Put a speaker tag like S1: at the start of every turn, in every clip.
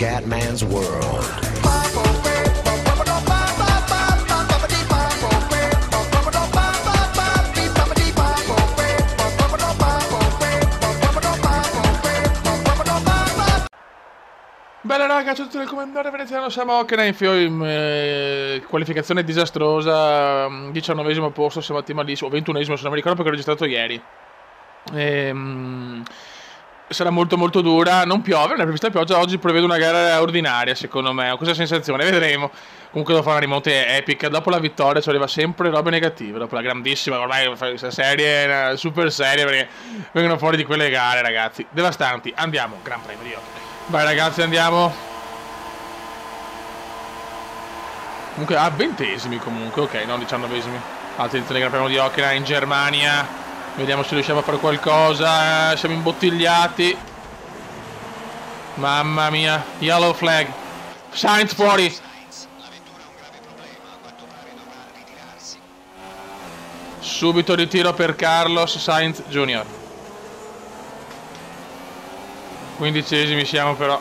S1: Scatman's World.
S2: Bella raga, ciao a tutti del comandante veneziano, siamo a Hockenheim, qualificazione disastrosa, 19esimo posto, siamo a malissimo, 21esimo se non mi ricordo perché ho registrato ieri. Sarà molto molto dura, non piove, non è prevista pioggia, oggi prevedo una gara ordinaria secondo me, ho questa sensazione, vedremo. Comunque devo fare una rimonta epica, dopo la vittoria ci arriva sempre robe negative, dopo la grandissima, ormai questa serie è una super serie perché vengono fuori di quelle gare ragazzi, devastanti. Andiamo, Gran Premio di Hockenheim. Vai ragazzi, andiamo. Comunque a 20esimi comunque, ok, non 19esimi. Attenzione, Gran Premio di Hockenheim in Germania. Vediamo se riusciamo a fare qualcosa. Siamo imbottigliati. Mamma mia, yellow flag. Sainz fuori. Subito ritiro per Carlos Sainz Jr. 15esimi siamo però.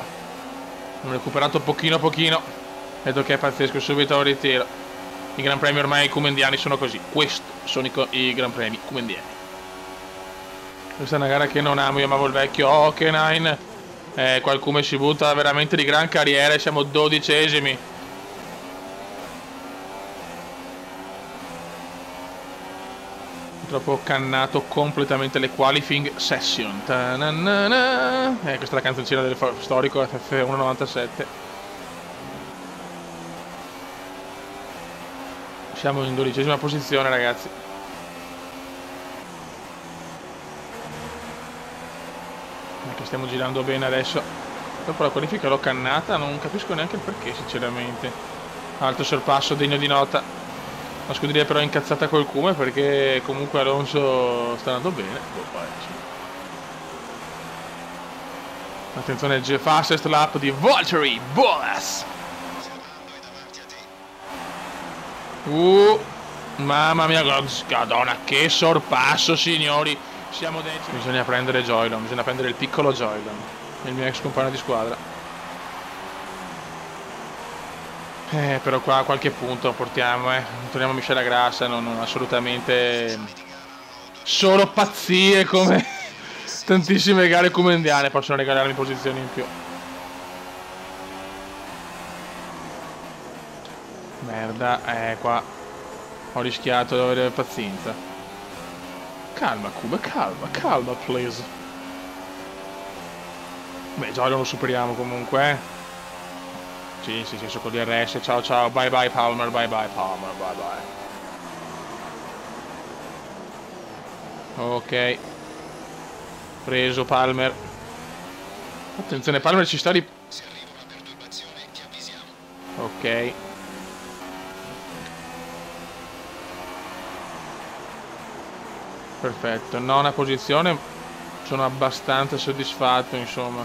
S2: Abbiamo recuperato pochino a pochino. Vedo che è pazzesco, subito al ritiro. I Gran Premi ormai comendiani sono così. Questi sono i Gran Premi comendiani. Questa è una gara che non amo, io amavo il vecchio Hockenheim. Qualcuno si butta veramente di gran carriera e siamo 12esimi. Purtroppo ho cannato completamente le qualifying session. Questa è la canzoncina del storico FF197. Siamo in 12esima posizione ragazzi. Che stiamo girando bene adesso. Dopo la qualifica l'ho cannata, non capisco neanche il perché sinceramente. Alto sorpasso degno di nota. La scuderia però è incazzata col Cume perché comunque Alonso sta andando bene. Attenzione, fastest lap di Valtteri Bottas. Mamma mia, madonna, che sorpasso signori. Siamo decimi. Bisogna prendere Joylon, bisogna prendere il piccolo Joylon, il mio ex compagno di squadra. Però qua a qualche punto portiamo, non torniamo a miscela grassa, non assolutamente. Solo pazzie come tantissime gare comendiane possono regalarmi posizioni in più. Merda, qua ho rischiato di avere pazienza. Calma Cube, calma please. Beh, già lo superiamo comunque. Sì, so con DRS, ciao, bye bye Palmer, bye bye. Ok. Preso Palmer. Attenzione, Palmer ci sta Ok. Perfetto, nona posizione, sono abbastanza soddisfatto insomma.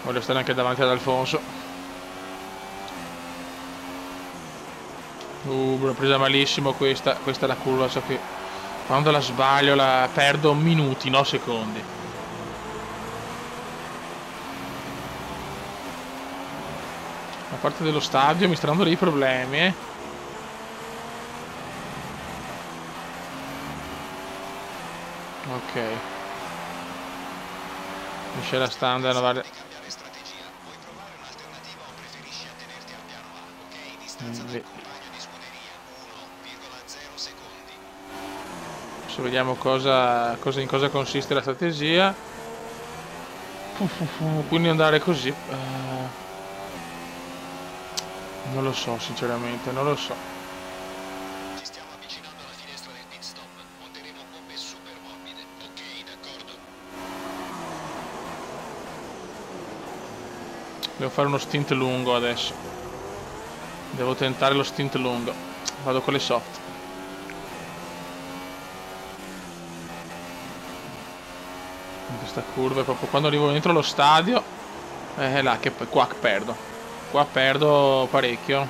S2: Voglio stare anche davanti ad Alfonso. L'ho presa malissimo questa è la curva, so che quando la sbaglio la perdo minuti, no secondi. La parte dello stadio mi sta dando dei problemi, Ok. Miscela standard, vale. Adesso vediamo in cosa consiste la strategia. Quindi andare così. Non lo so, sinceramente, non lo so. Devo fare uno stint lungo adesso. Devo tentare lo stint lungo. Vado con le soft. Questa curva è proprio quando arrivo dentro lo stadio. È là che qua perdo. Qua perdo parecchio.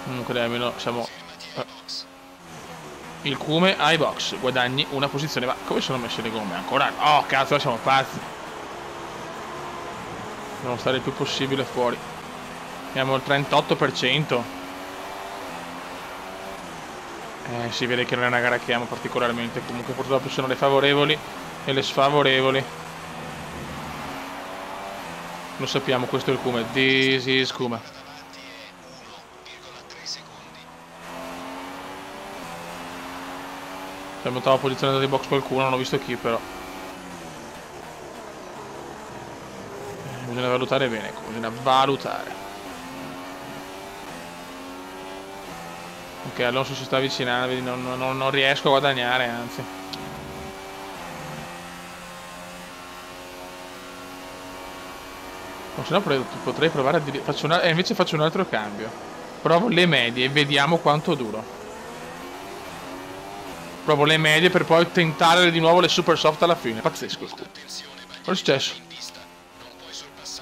S2: Comunque dai, almeno siamo il Cume ai box, guadagni una posizione. Ma come sono messe le gomme? Ancora? Oh cazzo, siamo pazzi. Dobbiamo stare il più possibile fuori. Abbiamo il 38%. Si vede che non è una gara che amo particolarmente. Comunque purtroppo sono le favorevoli e le sfavorevoli. Lo sappiamo, questo è il Cume. This is Cume. Siamo in ottava posizione di box qualcuno, non ho visto chi però. Bisogna valutare bene, ecco, bisogna valutare. Ok, Alonso si sta avvicinando, vedi, non riesco a guadagnare, anzi. O se no potrei provare a invece faccio un altro cambio. Provo le medie e vediamo quanto duro. Provo le medie per poi tentare di nuovo le super soft alla fine. Pazzesco. Cosa è successo?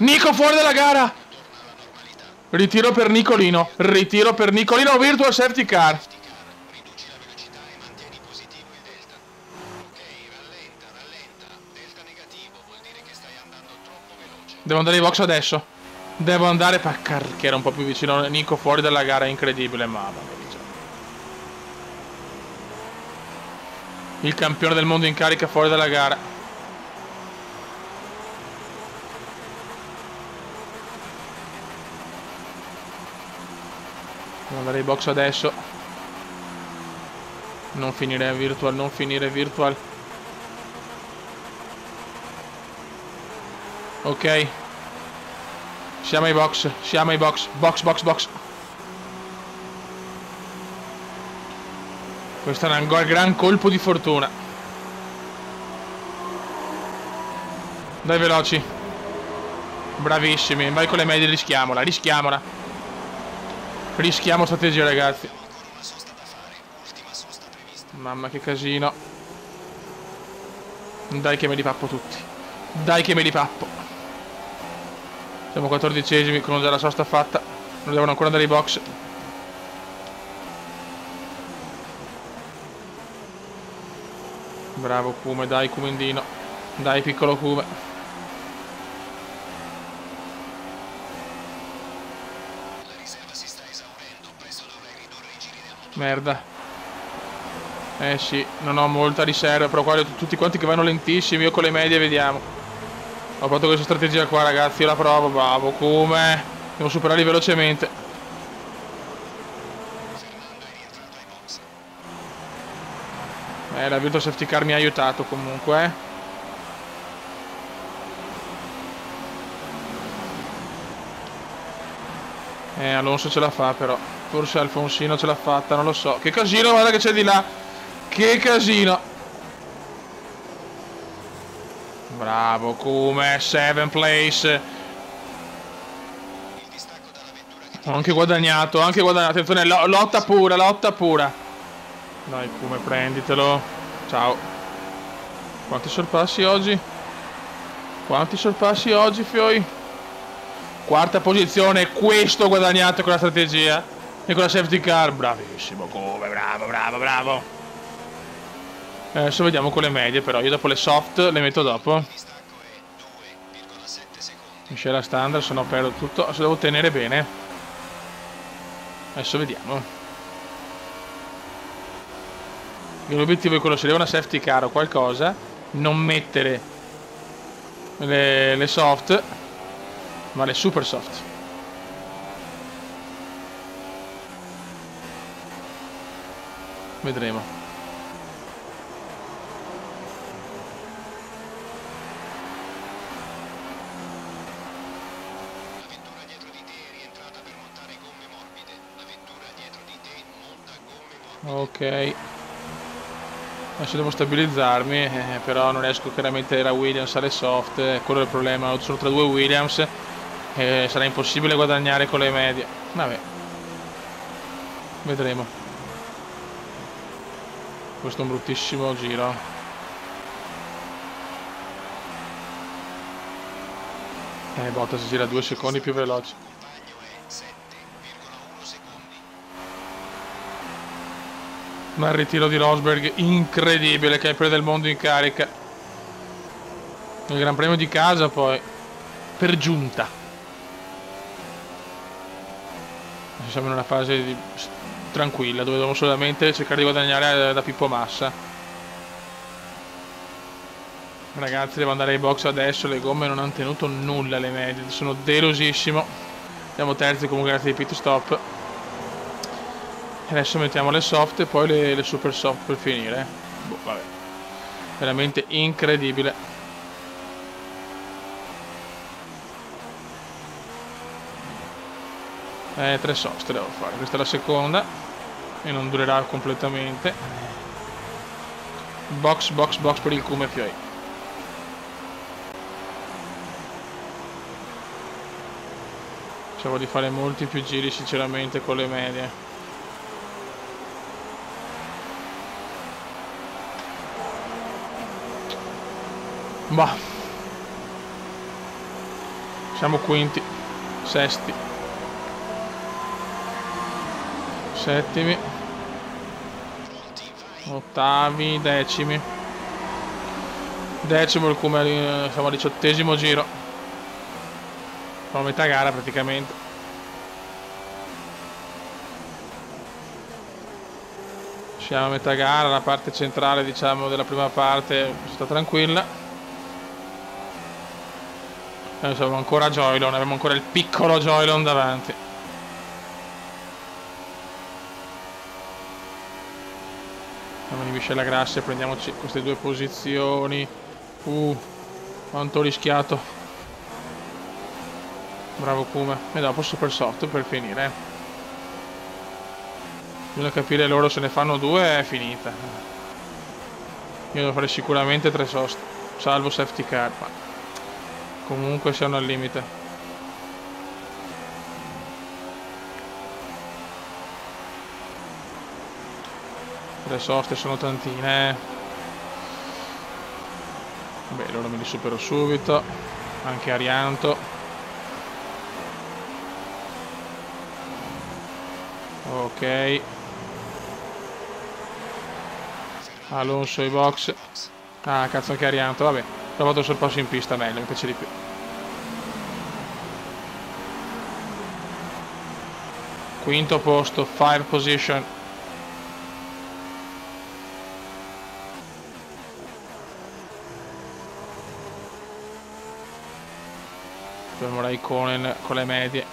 S2: Nico fuori dalla gara! Ritiro per Nicolino. Ritiro per Nicolino. Virtual safety car. Devo andare in box adesso. Devo andare che era un po' più vicino. Nico fuori dalla gara, incredibile. Mamma mia. Il campione del mondo in carica fuori dalla gara. Devo andare in box adesso. Non finire virtual, non finire virtual. Ok. Siamo ai box, siamo ai box. Box, box, box. Questo è un gran colpo di fortuna. Dai veloci. Bravissimi. Vai con le medie, rischiamola, rischiamola. Rischiamo strategia, ragazzi. Mamma che casino. Dai che me li pappo tutti. Dai che me li pappo. Siamo 14esimi con già la sosta fatta. Non devono ancora andare ai box. Bravo Cume, dai Cumendino. Dai piccolo Cume. Merda. Sì, non ho molta riserva, però qua tutti quanti che vanno lentissimi, io con le medie vediamo. Ho fatto questa strategia qua, ragazzi, io la provo, bravo Cume. Devo superarli velocemente. La virtual safety car mi ha aiutato comunque. Alonso ce la fa però. Forse Alfonsino ce l'ha fatta, non lo so. Che casino, guarda che c'è di là. Che casino. Bravo Cume, 7th place. Ho anche guadagnato, attenzione, lotta pura, lotta pura. Dai Cume, prenditelo. Ciao. Quanti sorpassi oggi? Quanti sorpassi oggi, Fioi? Quarta posizione, questo guadagnato con la strategia e con la safety car. Bravissimo Cume, bravo, bravo, bravo. Adesso vediamo con le medie però. Io dopo le soft le metto dopo. Miscela standard, se no perdo tutto. Adesso devo tenere bene. Adesso vediamo. L'obiettivo è quello, se devo una safety car o qualcosa, non mettere le soft, ma le super soft. Vedremo.
S1: La vettura dietro di te è rientrata per montare gomme morbide. La vettura dietro di te monta gomme morbide.
S2: Ok. Adesso devo stabilizzarmi, però non riesco chiaramente era Williams alle soft, quello è il problema, sono tra due Williams, sarà impossibile guadagnare con le medie. Vabbè, vedremo. Questo è un bruttissimo giro. Bottas gira 2 secondi più veloce. Ma il ritiro di Rosberg incredibile, campione del mondo in carica. Il Gran Premio di casa poi, per giunta. Siamo in una fase tranquilla, dove dobbiamo solamente cercare di guadagnare da Pippo Massa. Ragazzi, devo andare ai box adesso, le gomme non hanno tenuto nulla le medie, sono delosissimo. Siamo terzi comunque grazie ai pit stop. Adesso mettiamo le soft e poi le super soft per finire. Boh, vabbè. Veramente incredibile. Tre soste devo fare. Questa è la seconda e non durerà completamente. Box per il Cume Fioi. Cerco di fare molti più giri sinceramente con le medie. Bah, siamo quinti, sesti, settimi, ottavi, decimi. Decimo il Cume, siamo al 18° giro. Siamo a metà gara praticamente. Siamo a metà gara, la parte centrale diciamo della prima parte sta tranquilla. Abbiamo ancora Joylon, abbiamo ancora il piccolo Joylon davanti. Andiamo di miscela grassa e prendiamoci queste due posizioni. Quanto ho rischiato. Bravo Cume. E dopo super soft per finire. Bisogna capire loro, se ne fanno due è finita. Io devo fare sicuramente 3 soste, salvo safety car, ma comunque siamo al limite. Le soste sono tantine. Beh, loro me li supero subito. Anche Arianto. Ok. Alonso i box. Ah, cazzo, anche Arianto, vabbè. L'ho fatto sul passo in pista, meglio, mi piace di più. Quinto posto, 5 position. Abbiamo Raikkonen con le medie.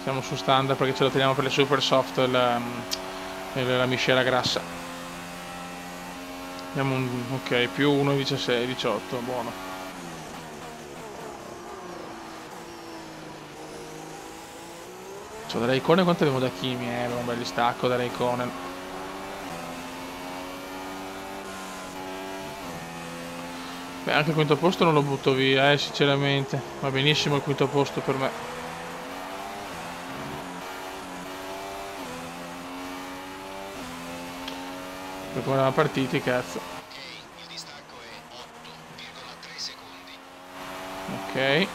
S2: Siamo su standard perché ce lo teniamo per le super soft la miscela grassa. Abbiamo un ok, più 1,16, 18, buono. Cioè da Raikkonen quanto abbiamo da Kimi, abbiamo un bel distacco da Raikkonen. Beh, anche il quinto posto non lo butto via, sinceramente. Va benissimo il quinto posto per me. Per come eravamo partiti, cazzo.
S1: Ok, il distacco è 8,3 secondi.
S2: Ok.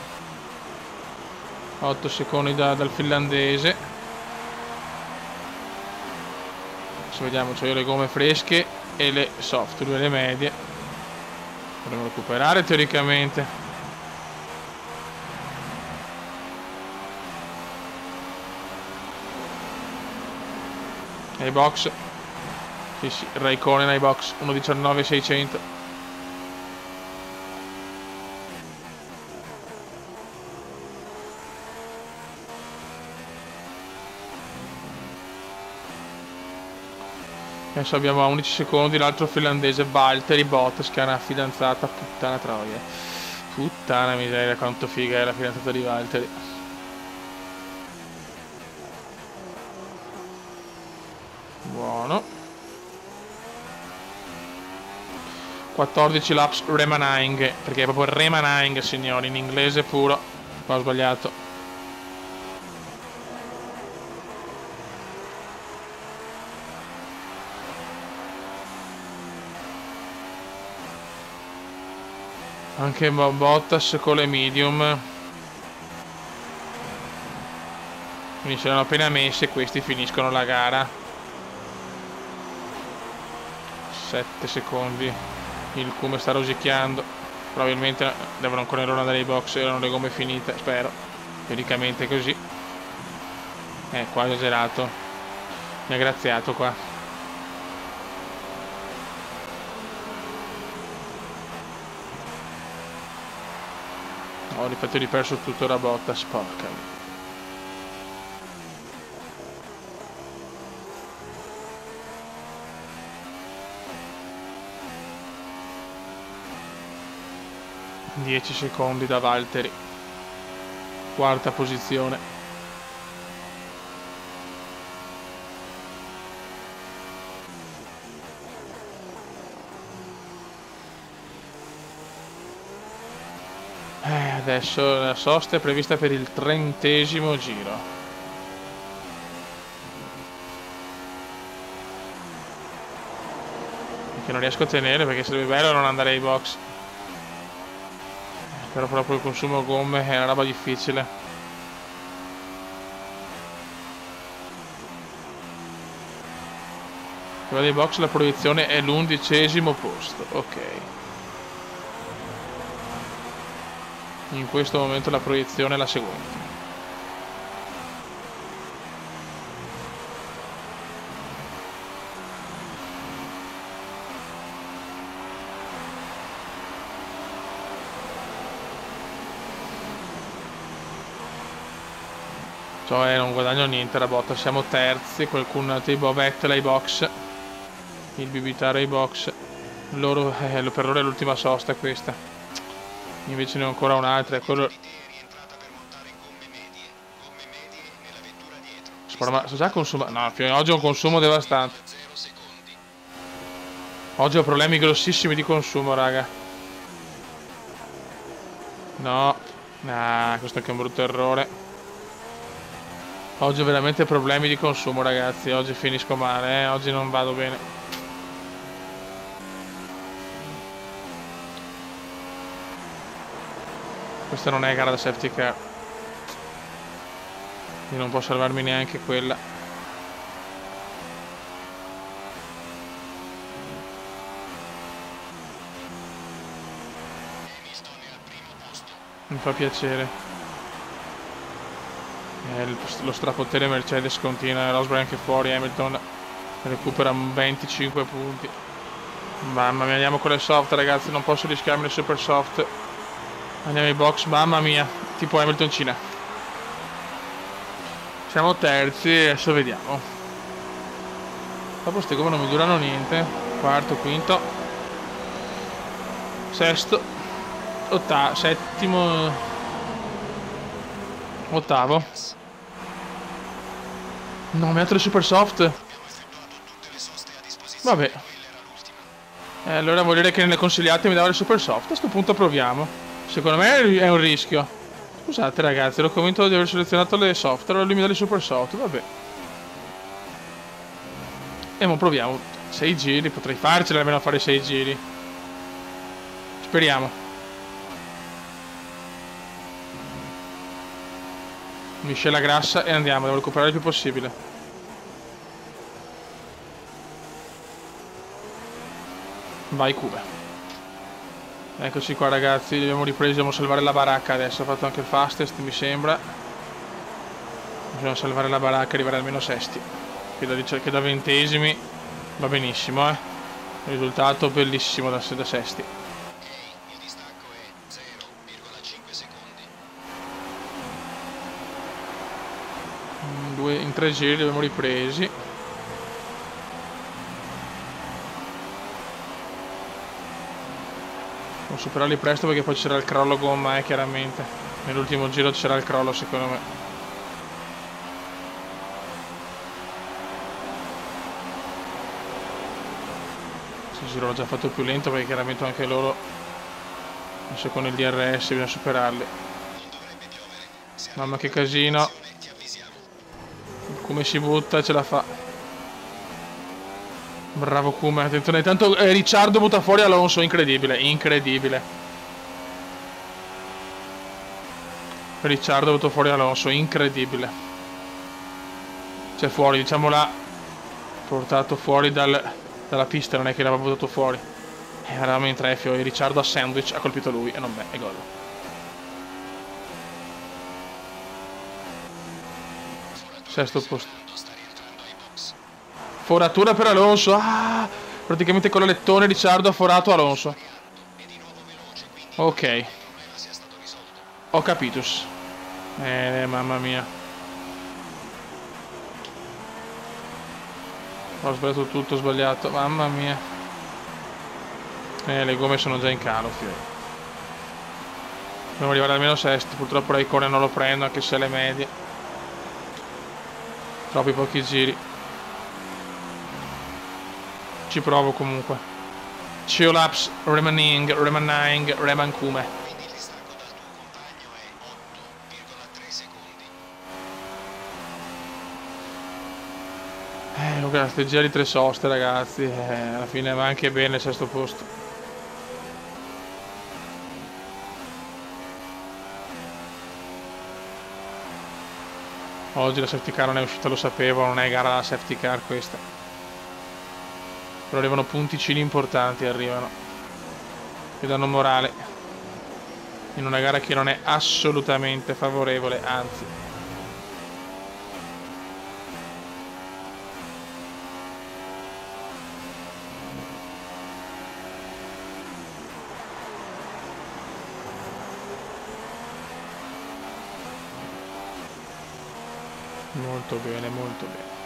S2: 8 secondi dal finlandese. Adesso vediamo, c'ho io le gomme fresche e le soft, due le medie. Dovremmo recuperare teoricamente. Ai box. Sì, sì, Raikkonen ai box 1,19,600. Adesso abbiamo a 11 secondi l'altro finlandese Valtteri Bottas, che ha una fidanzata, puttana troia. Puttana miseria, quanto figa è la fidanzata di Valtteri. Buono. 14 laps remaining, perché è proprio remaining, signori, in inglese puro. Ma ho sbagliato. Anche Bottas con le medium. Quindi si erano appena messi e questi finiscono la gara. 7 secondi. Il Come sta rosicchiando. Probabilmente devono ancora andare ai box, erano le gomme finite, spero. Teoricamente così. Qua ho esagerato. Mi ha graziato qua. Ho riperso tutto la botta, sporca. ...10 secondi da Valtteri. Quarta posizione. Adesso la sosta è prevista per il 30° giro. Che non riesco a tenere perché sarebbe bello non andare ai box. Però proprio il consumo gomme è una roba difficile. Se vado ai box la proiezione è l'11° posto. Ok. In questo momento la proiezione è la seguente. Cioè non guadagno niente la botta, siamo terzi, qualcuno ha tipo Vettel ai box, il Bibitaro ai box, loro, per loro è l'ultima sosta questa, invece ne ho ancora un'altra, è quello... Ma so già consuma... No, oggi ho un consumo devastante. Oggi ho problemi grossissimi di consumo, raga. No, questo è anche un brutto errore. Oggi ho veramente problemi di consumo, ragazzi. Oggi finisco male, oggi non vado bene. Questa non è gara da safety car. Io non posso salvarmi neanche quella. Mi fa piacere. Lo strapotere Mercedes continua, Rosberg anche fuori, Hamilton recupera 25 punti. Mamma mia, andiamo con le soft, ragazzi, non posso rischiarmi le super soft. Andiamo ai box, mamma mia, tipo Hamilton Cina. Siamo terzi, adesso vediamo. Dopo ste gomme non mi durano niente. Quarto, quinto, sesto, ottavo, settimo, ottavo. No, mi ha le super soft. Vabbè. Allora vuol dire che nelle consigliate mi dava le super soft. A questo punto proviamo. Secondo me è un rischio. Scusate ragazzi, ero convinto di aver selezionato le soft. Allora lui mi dà le super soft. Vabbè. E mo proviamo. 6 giri. Potrei farcela almeno a fare 6 giri. Speriamo. Miscela grassa e andiamo, devo recuperare il più possibile. Vai Cube. Eccoci qua ragazzi, abbiamo ripreso, dobbiamo salvare la baracca adesso, ho fatto anche il fastest mi sembra. Bisogna salvare la baracca e arrivare almeno sesti. Che da 20esimi va benissimo, risultato bellissimo da sesti.
S1: Il distacco è 0,5 secondi.
S2: In 3 giri li abbiamo ripresi. Devo superarli presto perché poi c'era il crollo gomma, chiaramente. Nell'ultimo giro c'era il crollo secondo me. Questo giro l'ho già fatto più lento perché chiaramente anche loro, adesso con il DRS bisogna superarli. Mamma che casino. Come si butta, ce la fa. Bravo Kuma, attenzione. Intanto Ricciardo butta fuori Alonso, incredibile, incredibile. Ricciardo butta fuori Alonso, incredibile. Cioè fuori, diciamo là, portato fuori dalla pista, non è che l'aveva buttato fuori. Eravamo in trefio e Ricciardo a sandwich ha colpito lui e non me, e gol. Sesto posto. Foratura per Alonso. Ah, praticamente con l'alettone Ricciardo ha forato Alonso. Ok. Ho capito. Mamma mia. Ho sbagliato tutto, ho sbagliato. Mamma mia. Le gomme sono già in calo, figlio. Dobbiamo arrivare almeno sesti. Purtroppo Raikkonen non lo prendo, anche se le medie. Troppi pochi giri. Ci provo comunque. 2 laps remaining, Remancume.
S1: Quindi il distacco dal tuo compagno è 8,3 secondi.
S2: Luca, queste giri 3 soste, ragazzi. Alla fine va anche bene il sesto posto. Oggi la safety car non è uscita, lo sapevo, non è gara da safety car questa. Però arrivano punticini importanti, arrivano. Che danno morale. In una gara che non è assolutamente favorevole, anzi. Molto bene, molto bene.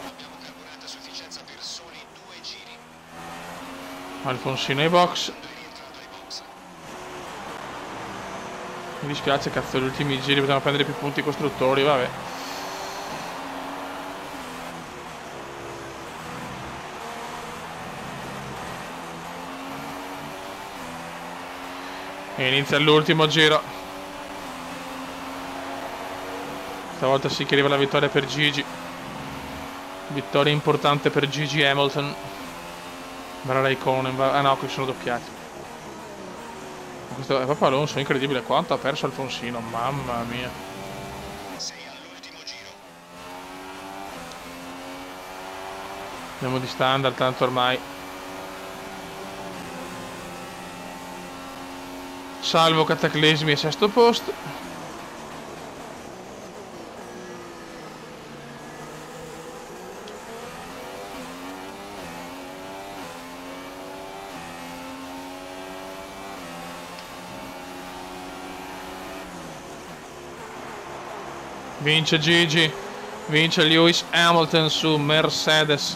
S1: Abbiamo carburato a sufficienza per soli 2 giri.
S2: Alfonsino ai box.
S1: È rientrato ai box.
S2: Mi dispiace, cazzo, gli ultimi giri potevamo prendere più punti costruttori, vabbè. E inizia l'ultimo giro. Stavolta si chiedeva la vittoria per Gigi. Vittoria importante per Gigi Hamilton. Brava Raikkonen. Ah no, qui sono doppiati. Questo è proprio Alonso, incredibile quanto ha perso Alfonsino. Mamma mia.
S1: Sei all'ultimo giro.
S2: Andiamo di standard, tanto ormai. Salvo cataclismi e sesto posto. Vince Gigi, vince Lewis Hamilton su Mercedes.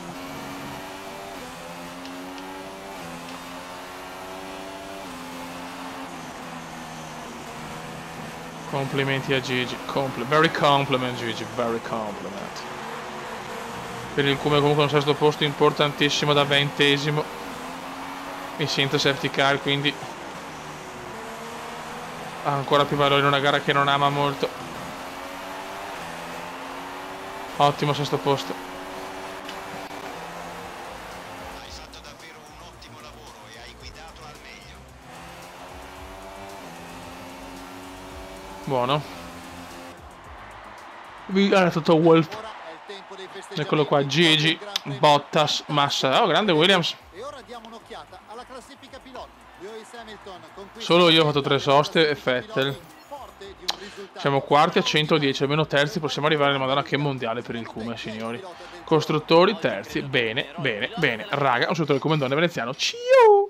S2: Complimenti a Gigi, very compliment Gigi, very compliment. Per il Cume comunque un sesto posto importantissimo da 20esimo. Mi sento safety car, quindi ha ancora più valore in una gara che non ama molto. Ottimo sesto posto.
S1: Hai fatto davvero un ottimo lavoro e hai guidato al meglio.
S2: Buono. Ha tutto Wolf. Eccolo qua, Gigi, Bottas, Massa. Oh, grande Williams.
S3: E ora diamo un'occhiata alla classifica piloti. Lewis Hamilton conquista.
S2: Solo io ho fatto 3 soste e Vettel. Siamo quarti a 110, almeno terzi possiamo arrivare. Madonna, che mondiale per il Cume, signori. Costruttori terzi, bene, bene, bene. Raga, un saluto del Comandone veneziano. Ciao!